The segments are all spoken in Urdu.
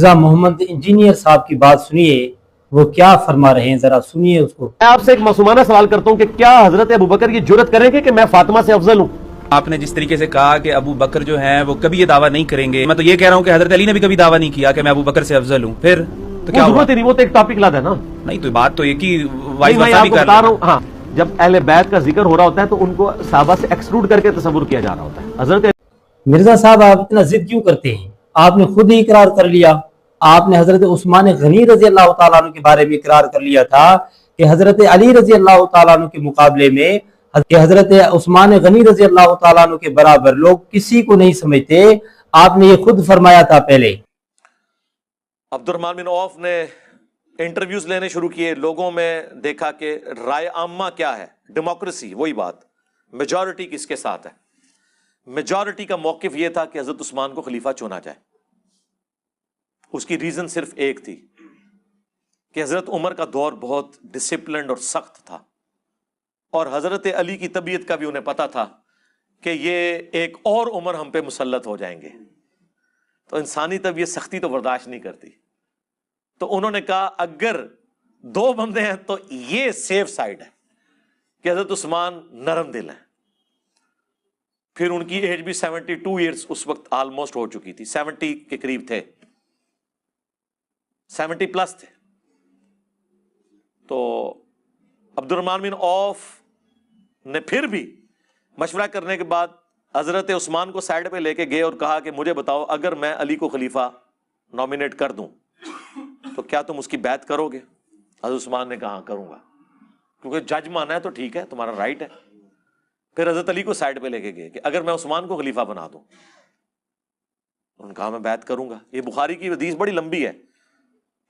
مرزا محمد انجینئر صاحب کی بات سنیے، وہ کیا فرما رہے ہیں، ذرا سنیے اس کو۔ میں آپ سے ایک معصومانہ سوال کرتا ہوں کہ کیا حضرت ابوبکر یہ جرأت کریں گے کہ میں فاطمہ سے افضل ہوں؟ آپ نے جس طریقے سے کہا کہ ابو بکر جو ہیں وہ کبھی یہ دعویٰ نہیں کریں گے، میں تو یہ کہہ رہا ہوں کہ حضرت علی نے بھی کبھی دعویٰ نہیں کیا کہ میں ابو بکر سے افضل ہوں، پھر تو کیا ضرورت ہی نہیں، وہ تو ایک ٹاپک لاتا ہے نا۔ نہیں تو بات تو ایک ہی میں آپ کو بتا رہا ہوں، ہاں جب اہل بیت کا ذکر ہو رہا ہوتا ہے تو ان کو صحابہ سے ایکسکلوڈ کر کے تصور کیا جا رہا ہوتا ہے۔ حضرت مرزا صاحب آپ اتنا ضد کیوں کرتے ہیں؟ آپ نے خود ہی اقرار کر لیا، آپ نے حضرت عثمان غنی رضی اللہ تعالیٰ عنہ کے بارے میں اقرار کر لیا تھا کہ حضرت علی رضی اللہ تعالیٰ عنہ کے مقابلے میں کہ حضرت عثمان غنی رضی اللہ تعالیٰ عنہ کے برابر لوگ کسی کو نہیں سمجھتے، آپ نے یہ خود فرمایا تھا پہلے۔ عبد الرحمن بن عوف نے انٹرویوز لینے شروع کیے، لوگوں میں دیکھا کہ رائے عامہ کیا ہے، ڈیموکریسی، وہی بات، میجورٹی کس کے ساتھ ہے۔ میجورٹی کا موقف یہ تھا کہ حضرت عثمان کو خلیفہ چنا جائے۔ اس کی ریزن صرف ایک تھی کہ حضرت عمر کا دور بہت ڈسپلنڈ اور سخت تھا، اور حضرت علی کی طبیعت کا بھی انہیں پتا تھا کہ یہ ایک اور عمر ہم پہ مسلط ہو جائیں گے، تو انسانی طبیعت سختی تو برداشت نہیں کرتی، تو انہوں نے کہا اگر دو بندے ہیں تو یہ سیف سائڈ ہے کہ حضرت عثمان نرم دل ہیں۔ پھر ان کی ایج بھی 72 ایئرز اس وقت آلموسٹ ہو چکی تھی، 70 کے قریب تھے، 70 پلس تھے۔ تو عبد الرحمن بن عوف نے پھر بھی مشورہ کرنے کے بعد حضرت عثمان کو سائڈ پہ لے کے گئے اور کہا کہ مجھے بتاؤ اگر میں علی کو خلیفہ نامینیٹ کر دوں تو کیا تم اس کی بیعت کرو گے؟ حضرت عثمان نے کہا ہاں کروں گا، کیونکہ جج مانا ہے تو ٹھیک ہے، تمہارا رائٹ ہے۔ پھر حضرت علی کو سائڈ پہ لے کے گئے کہ اگر میں عثمان کو خلیفہ بنا دوں، انہوں نے کہا میں بیعت کروں گا۔ یہ بخاری کی حدیث بڑی لمبی ہے،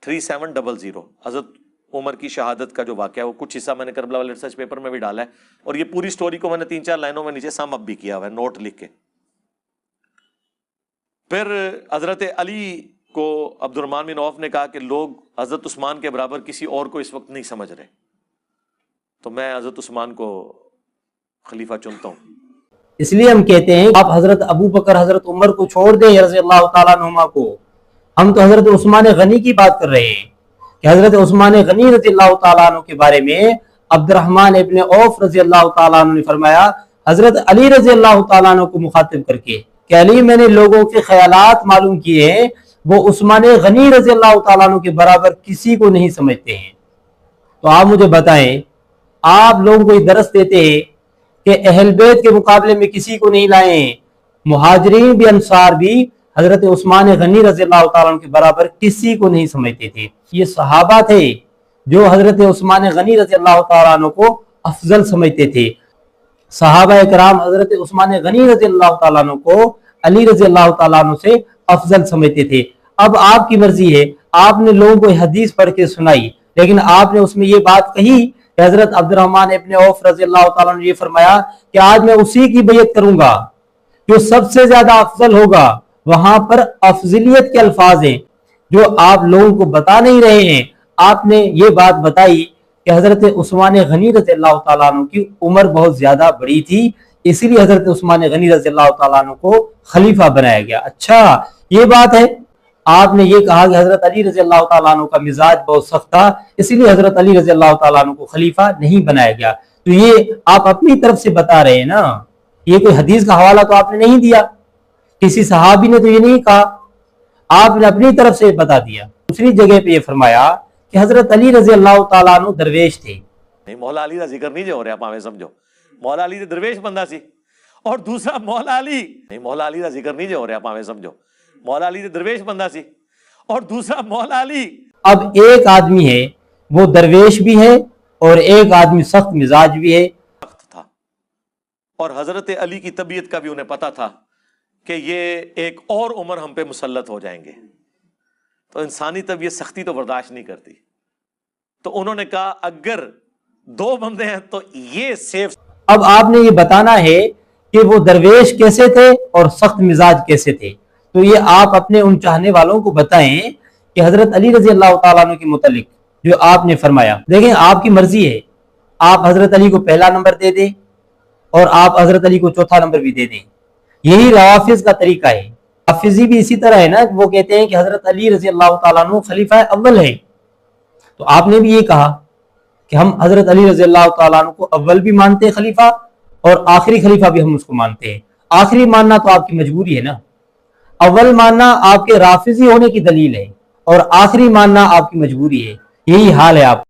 3700، حضرت عمر کی شہادت کا جو واقعہ ہے، وہ کچھ حصہ میں نے کربلا والے ریسرچ پیپر میں بھی ڈالا ہے، اور یہ پوری سٹوری کو میں نے 3-4 لائنوں میں نیچے سم اپ بھی کیا ہوا ہے، نوٹ لکھ کے۔ پھر حضرت علی کو عبد الرحمن بن عوف نے کہا کہ لوگ حضرت عثمان کے برابر کسی اور کو اس وقت نہیں سمجھ رہے، تو میں حضرت عثمان کو خلیفہ چنتا ہوں۔ اس لیے ہم کہتے ہیں آپ حضرت ابو بکر حضرت عمر کو چھوڑ دیں رضی اللہ تعالیٰ عنہما کو، ہم تو حضرت عثمان غنی کی بات کر رہے ہیں کہ حضرت عثمان غنی رضی اللہ تعالیٰ عنہ کے بارے میں عبد الرحمن ابن عوف رضی اللہ تعالیٰ عنہ نے فرمایا حضرت علی رضی اللہ تعالیٰ عنہ کو مخاطب کر کے کہ علی میں نے لوگوں کے خیالات معلوم کیے ہیں، وہ عثمان غنی رضی اللہ تعالیٰ عنہ کے برابر کسی کو نہیں سمجھتے ہیں۔ تو آپ مجھے بتائیں، آپ لوگوں کو یہ درس دیتے ہیں کہ اہل بیت کے مقابلے میں کسی کو نہیں لائے ہیں، مہاجرین بھی انصار بھی حضرت عثمان غنی رضی اللہ تعالیٰ عنہ کے برابر کسی کو نہیں سمجھتے تھے۔ یہ صحابہ تھے جو حضرت عثمان غنی رضی اللہ تعالیٰ عنہ کو افضل سمجھتے تھے۔ صحابہ کرام حضرت عثمان غنی رضی اللہ تعالیٰ عنہ کو علی رضی اللہ تعالیٰ عنہ سے افضل سمجھتے تھے۔ اب آپ کی مرضی ہے، آپ نے لوگوں کو حدیث پڑھ کے سنائی، لیکن آپ نے اس میں یہ بات کہی کہ حضرت عبد الرحمن ابن عوف رضی اللہ تعالیٰ عنہ نے یہ فرمایا کہ آج میں اسی کی بیعت کروں گا جو سب سے زیادہ افضل ہوگا۔ وہاں پر افضلیت کے الفاظ ہیں جو آپ لوگوں کو بتا نہیں رہے ہیں۔ آپ نے یہ بات بتائی کہ حضرت عثمان غنی رضی اللہ تعالیٰ عنہ کی عمر بہت زیادہ بڑی تھی، اسی لیے حضرت عثمان غنی رضی اللہ تعالیٰ عنہ کو خلیفہ بنایا گیا۔ اچھا یہ بات ہے۔ آپ نے یہ کہا کہ حضرت علی رضی اللہ تعالیٰ عنہ کا مزاج بہت سخت تھا، اسی لیے حضرت علی رضی اللہ تعالیٰ عنہ کو خلیفہ نہیں بنایا گیا۔ تو یہ آپ اپنی طرف سے بتا رہے ہیں نا، یہ کوئی حدیث کا حوالہ تو آپ نے نہیں دیا، کسی صحابی نے تو یہ نہیں کہا، آپ نے اپنی طرف سے بتا دیا۔ دوسری جگہ پہ یہ فرمایا کہ حضرت علی رضی اللہ تعالیٰ عنہ درویش تھے۔ نہیں، مولا علی کا ذکر نہیں جو ہو رہا، آپ سمجھو مولا علی درویش بندہ سی، اور دوسرا مولا علی، نہیں مولا علی کا ذکر نہیں جو ہو رہا، آپ سمجھو مولا علی درویش بندہ سی، اور دوسرا مولا علی۔ اب ایک آدمی ہے وہ درویش بھی ہے اور ایک آدمی سخت مزاج بھی ہے، سخت تھا، اور حضرت علی کی طبیعت کا بھی انہیں پتا تھا کہ یہ ایک اور عمر ہم پہ مسلط ہو جائیں گے، تو انسانی طبیعت سختی تو برداشت نہیں کرتی، تو انہوں نے کہا اگر دو بندے ہیں تو یہ سیف۔ اب آپ نے یہ بتانا ہے کہ وہ درویش کیسے تھے اور سخت مزاج کیسے تھے، تو یہ آپ اپنے ان چاہنے والوں کو بتائیں کہ حضرت علی رضی اللہ تعالیٰ عنہ کے متعلق جو آپ نے فرمایا۔ دیکھیں آپ کی مرضی ہے، آپ حضرت علی کو پہلا نمبر دے دیں اور آپ حضرت علی کو چوتھا نمبر بھی دے دیں، یہی روافض کا طریقہ ہے۔ رافضی بھی اسی طرح ہے نا، وہ کہتے ہیں کہ حضرت علی رضی اللہ تعالیٰ عنہ خلیفہ اول ہے، تو آپ نے بھی یہ کہا کہ ہم حضرت علی رضی اللہ تعالیٰ عنہ کو اول بھی مانتے ہیں خلیفہ، اور آخری خلیفہ بھی ہم اس کو مانتے ہیں۔ آخری ماننا تو آپ کی مجبوری ہے نا، اول ماننا آپ کے رافضی ہونے کی دلیل ہے، اور آخری ماننا آپ کی مجبوری ہے، یہی حال ہے آپ